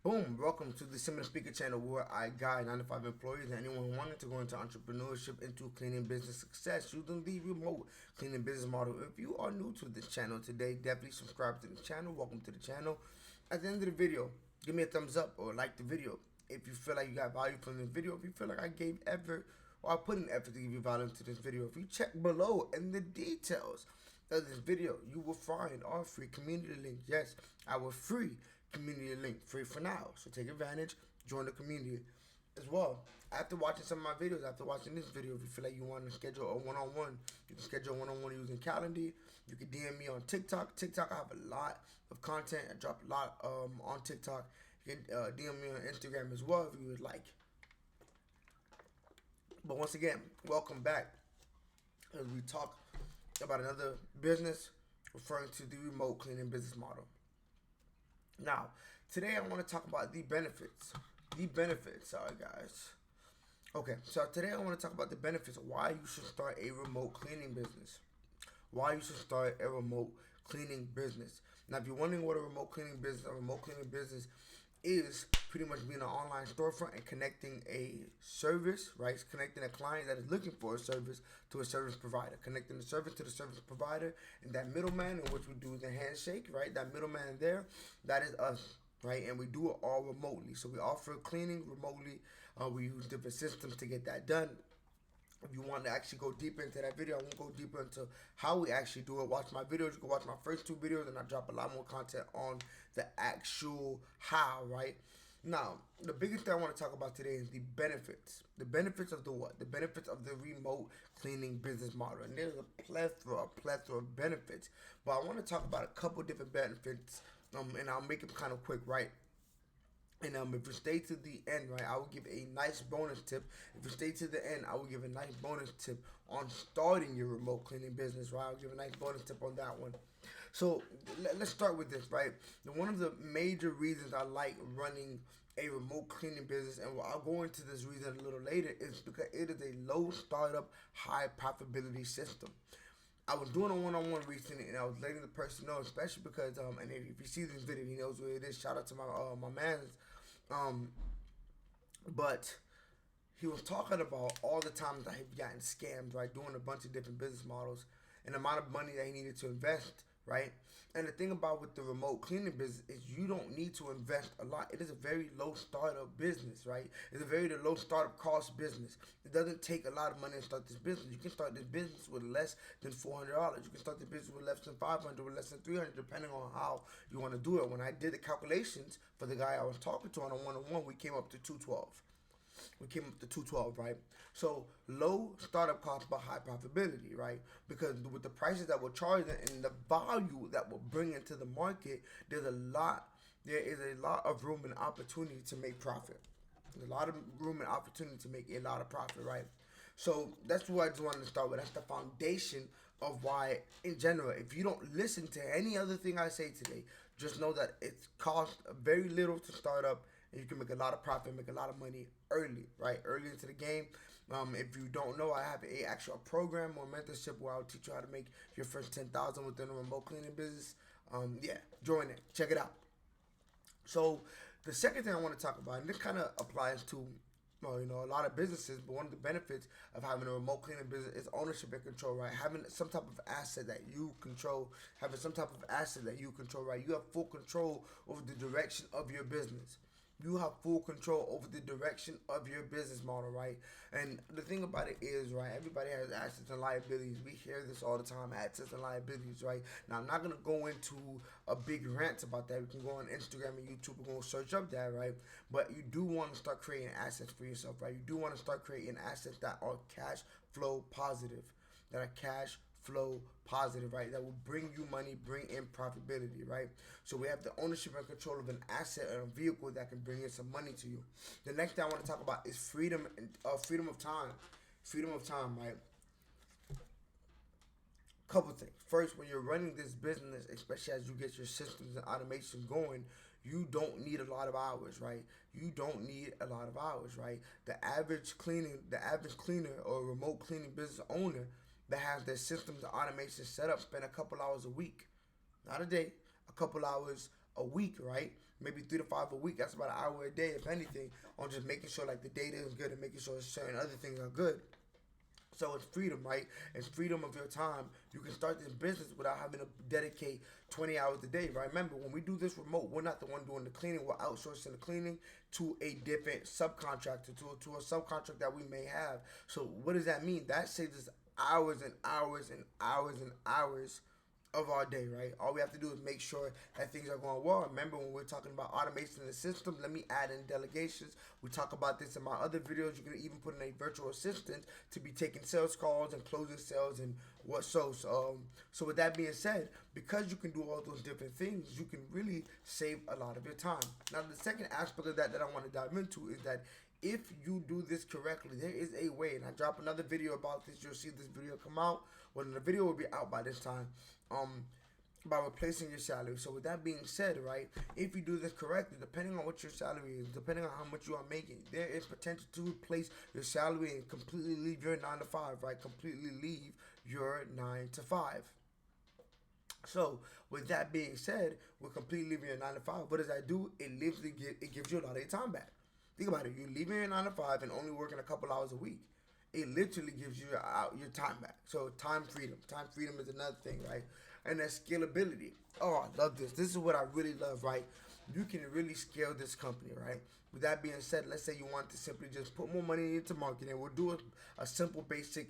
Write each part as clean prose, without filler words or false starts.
Boom! Welcome to the Similar Speaker channel where I guide 9 to 5 employees and anyone wanting to go into entrepreneurship, into cleaning business success using the remote cleaning business model. If you are new to this channel today, definitely subscribe to the channel. Welcome to the channel. At the end of the video, give me a thumbs up or like the video. If you feel like you got value from this video, if you feel like I gave effort or I put in effort to give you value to this video, if you check below in the details of this video, you will find our free community link. Yes, our free community link, free for now. So take advantage, join the community as well. After watching some of my videos, after watching this video, if you feel like you want to schedule a one-on-one, you can schedule a one-on-one using Calendly. You can DM me on TikTok. TikTok, I have a lot of content. I drop a lot on TikTok. You can DM me on Instagram as well if you would like. But once again, welcome back as we talk about another business referring to the remote cleaning business model. Now, today I want to talk about the benefits. The benefits, sorry guys. Okay, so today I want to talk about the benefits of why you should start a remote cleaning business. Why you should start a remote cleaning business. Now, if you're wondering what a remote cleaning business is pretty much being an online storefront and connecting a service, right? It's connecting a client that is looking for a service to a service provider, connecting the service to the service provider, and that middleman, in which we do the handshake, right? That middleman there, that is us, right? And we do it all remotely. So we offer cleaning remotely. We use different systems to get that done. If you want to actually go deeper into that video, I won't go deeper into how we actually do it. Watch my videos. You can watch my first two videos, and I drop a lot more content on the actual how, right? Now, the biggest thing I want to talk about today is the benefits. The benefits of the what? The benefits of the remote cleaning business model. And there's a plethora of benefits. But I want to talk about a couple different benefits, and I'll make it kind of quick, right? And if you stay to the end, right, I will give a nice bonus tip. If you stay to the end, I will give a nice bonus tip on starting your remote cleaning business, right? I'll give a nice bonus tip on that one. So let's start with this, right? One of the major reasons I like running a remote cleaning business, and I'll go into this reason a little later, is because it is a low startup, high profitability system. I was doing a one-on-one recently, and I was letting the person know, especially because and if you see this video, he knows what it is. Shout out to my man's. Um, but he was talking about all the times that he'd gotten scammed, right? Doing a bunch of different business models and the amount of money that he needed to invest, right? And the thing about with the remote cleaning business is you don't need to invest a lot. It is a very low startup business, right? It's a very low startup cost business. It doesn't take a lot of money to start this business. You can start this business with less than $400. You can start the business with less than 500, with less than 300, depending on how you want to do it. When I did the calculations for the guy I was talking to on a one-on-one, we came up to 212. We came up to 212, right? So low startup cost but high profitability, right? Because with the prices that we're charging and the value that we're bringing to the market, there is a lot of room and opportunity to make profit. There's a lot of room and opportunity to make a lot of profit, right? So that's what I just wanted to start with. That's the foundation of why, in general, if you don't listen to any other thing I say today, just know that it costs very little to start up, and you can make a lot of profit, make a lot of money early, right? Early into the game. If you don't know, I have a actual program or mentorship where I'll teach you how to make your first 10,000 within a remote cleaning business. Yeah, join it. Check it out. So the second thing I want to talk about, and this kind of applies to a lot of businesses, but one of the benefits of having a remote cleaning business is ownership and control, right? Having some type of asset that you control, right? You have full control over the direction of your business. You have full control over the direction of your business model, right? And the thing about it is, right, everybody has assets and liabilities. We hear this all the time, assets and liabilities, right? Now, I'm not going to go into a big rant about that. We can go on Instagram and YouTube. We're going to search up that, right? But you do want to start creating assets for yourself, right? You do want to start creating assets that are cash flow positive, right? That will bring you money, bring in profitability, right? So we have the ownership and control of an asset or a vehicle that can bring in some money to you. The next thing I want to talk about is freedom of time. Freedom of time, right? Couple things. First, when you're running this business, especially as you get your systems and automation going, you don't need a lot of hours, right? You don't need a lot of hours, right? The average cleaner or remote cleaning business owner that has their systems and automation set up spend a couple hours a week, not a day, a couple hours a week, right? Maybe 3 to 5 a week. That's about an hour a day, if anything, on just making sure like the data is good and making sure certain other things are good. So it's freedom, right? It's freedom of your time. You can start this business without having to dedicate 20 hours a day, right? Remember, when we do this remote, we're not the one doing the cleaning. We're outsourcing the cleaning to a different subcontractor, to a subcontract that we may have. So what does that mean? That saves us hours and hours and hours and hours of our day, right? All we have to do is make sure that things are going well. Remember, when we're talking about automation in the system, let me add in delegations. We talk about this in my other videos. You can even put in a virtual assistant to be taking sales calls and closing sales and what so with that being said, because you can do all those different things, you can really save a lot of your time. Now, the second aspect of that I want to dive into is that if you do this correctly, there is a way, and I drop another video about this. You'll see this video come out. Well, the video will be out by this time. By replacing your salary. So with that being said, right, if you do this correctly, depending on what your salary is, depending on how much you are making, there is potential to replace your salary and completely leave your 9 to 5, right? Completely leave your 9 to 5. So with that being said, we're completely leaving your 9 to 5. What does that do? It gives you a lot of your time back. Think about it. You're leaving your 9 to 5 and only working a couple hours a week. It literally gives you your time back. So time freedom. Time freedom is another thing, right? And then scalability. Oh, I love this. This is what I really love, right? You can really scale this company, right? With that being said, let's say you want to simply just put more money into marketing. We'll do a simple basic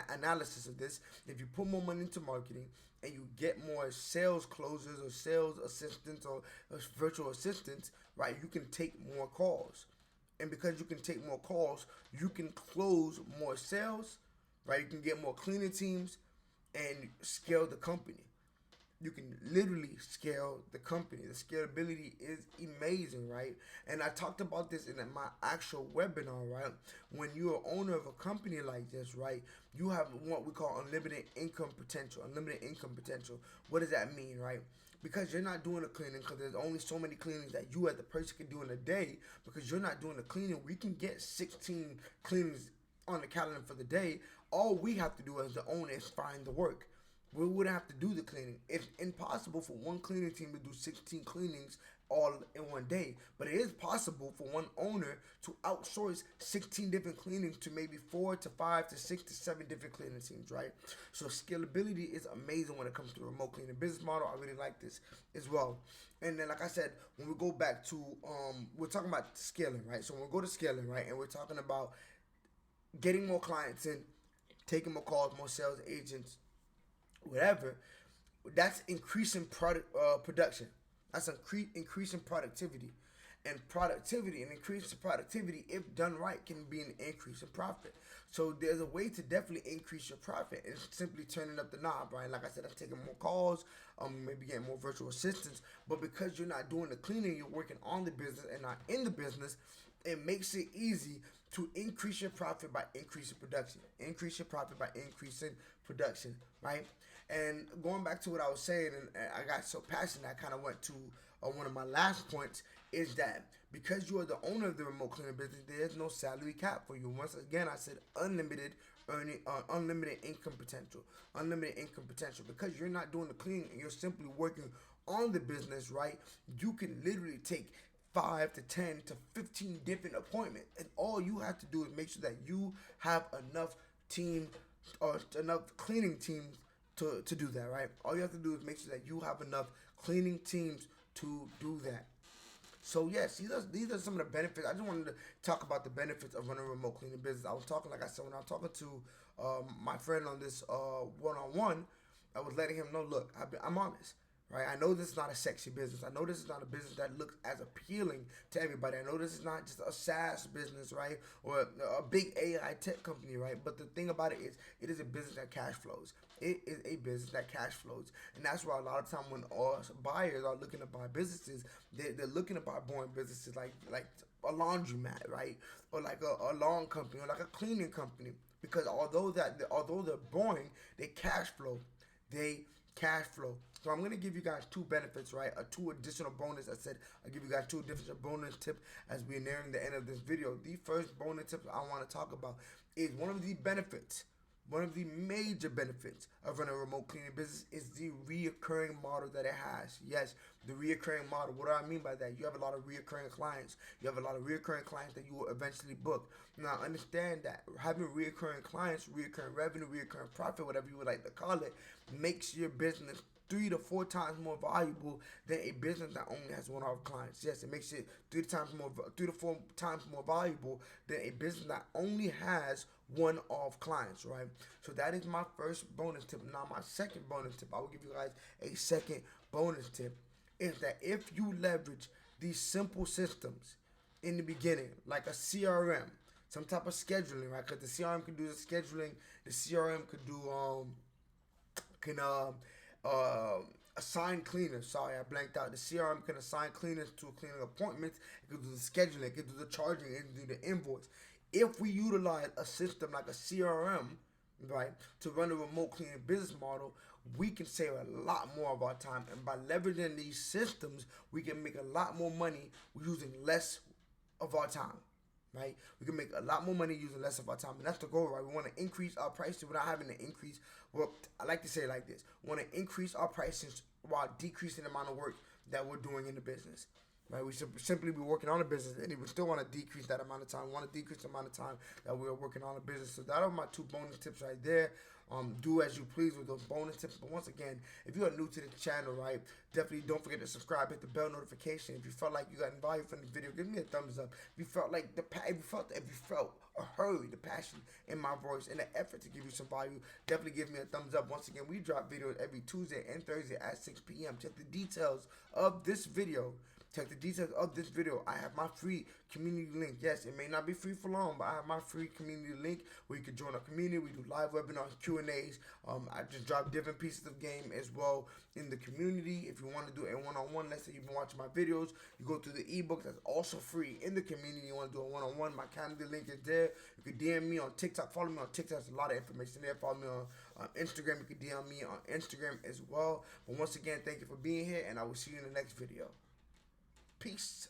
analysis of this. If you put more money into marketing and you get more sales closers or sales assistants or virtual assistants, right, you can take more calls. And because you can take more calls, you can close more sales, right? You can get more cleaning teams and scale the company. You can literally scale the company. The scalability is amazing, right? And I talked about this in my actual webinar, right? When you're owner of a company like this, right, you have what we call unlimited income potential. Unlimited income potential. What does that mean, right? Because you're not doing the cleaning, because there's only so many cleanings that you as the person can do in a day. Because you're not doing the cleaning, we can get 16 cleanings on the calendar for the day. All we have to do as the owner is find the work. We wouldn't have to do the cleaning. It's impossible for one cleaning team to do 16 cleanings all in one day. But it is possible for one owner to outsource 16 different cleanings to maybe 4 to 5 to 6 to 7 different cleaning teams, right? So scalability is amazing when it comes to the remote cleaning business model. I really like this as well. And then, like I said, when we go back to, we're talking about scaling, right? So when we go to scaling, right, and we're talking about getting more clients in, taking more calls, more sales agents, whatever, that's increasing production. That's increasing productivity. And increasing productivity, if done right, can be an increase in profit. So there's a way to definitely increase your profit. It's simply turning up the knob, right? Like I said, I'm taking more calls, maybe getting more virtual assistants. But because you're not doing the cleaning, you're working on the business and not in the business, it makes it easy to increase your profit by increasing production. Increase your profit by increasing production, right? And going back to what I was saying, and I got so passionate, I kind of went to one of my last points, is that because you are the owner of the remote cleaning business, there's no salary cap for you. Once again, I said unlimited earning, unlimited income potential. Unlimited income potential. Because you're not doing the cleaning and you're simply working on the business, right? You can literally take 5 to 10 to 15 different appointments, and all you have to do is make sure that you have enough team or enough cleaning teams to do that, right? All you have to do is make sure that you have enough cleaning teams to do that. So yes, these are some of the benefits. I just wanted to talk about the benefits of running a remote cleaning business. I was talking, like I said, when I was talking to my friend on this one-on-one, I was letting him know, look, I'm honest. Right, I know this is not a sexy business. I know this is not a business that looks as appealing to everybody. I know this is not just a SaaS business, right, or a big AI tech company, right. But the thing about it is a business that cash flows. It is a business that cash flows, and that's why a lot of time when buyers are looking to buy businesses, they're looking to buy boring businesses like a laundromat, right, or like a lawn company, or like a cleaning company, because although they're boring, they cash flow. They cash flow. So I'm going to give you guys two benefits, right? Two additional bonus. I said I'll give you guys two additional bonus tips as we're nearing the end of this video. The first bonus tip I want to talk about is one of the benefits. one of the major benefits of running a remote cleaning business is the reoccurring model that it has. Yes, the reoccurring model. What do I mean by that? You have a lot of reoccurring clients. You have a lot of reoccurring clients that you will eventually book. Now, understand that having reoccurring clients, reoccurring revenue, reoccurring profit, whatever you would like to call it, makes your business 3 to 4 times more valuable than a business that only has one-off clients. Yes, it makes it 3 to 4 times more valuable than a business that only has one-off clients, right? So that is my first bonus tip. Now, my second bonus tip, I will give you guys a second bonus tip, is that if you leverage these simple systems in the beginning, like a CRM, some type of scheduling, right? Because the CRM can do the scheduling, the CRM could do can uh, assign cleaners. Sorry, I blanked out. The CRM can assign cleaners to cleaning appointments. It can do the scheduling. It can do the charging. It can do the invoice. If we utilize a system like a CRM, right, to run a remote cleaning business model, we can save a lot more of our time. And by leveraging these systems, we can make a lot more money using less of our time, right? We can make a lot more money using less of our time, and that's the goal, right? We want to increase our prices without having to increase. Well, I like to say it like this: we want to increase our prices while decreasing the amount of work that we're doing in the business, right? We should simply be working on a business, and we still want to decrease that amount of time. We want to decrease the amount of time that we're working on a business. So that are my 2 bonus tips right there. Do as you please with those bonus tips. But once again, if you are new to the channel, right, definitely don't forget to subscribe, hit the bell notification. If you felt like you got value from the video, give me a thumbs up. If you felt like if you felt or heard the passion in my voice and the effort to give you some value, definitely give me a thumbs up. Once again, we drop videos every Tuesday and Thursday at 6 p.m. Check the details of this video. Check the details of this video. I have my free community link. Yes, it may not be free for long, but I have my free community link where you can join our community. We do live webinars, Q&As. I just drop different pieces of game as well in the community. If you want to do a one-on-one, let's say you've been watching my videos, you go through the ebook that's also free in the community. You want to do a one-on-one, my calendar link is there. You can DM me on TikTok. Follow me on TikTok. There's a lot of information there. Follow me on Instagram. You can DM me on Instagram as well. But once again, thank you for being here, and I will see you in the next video. Peace.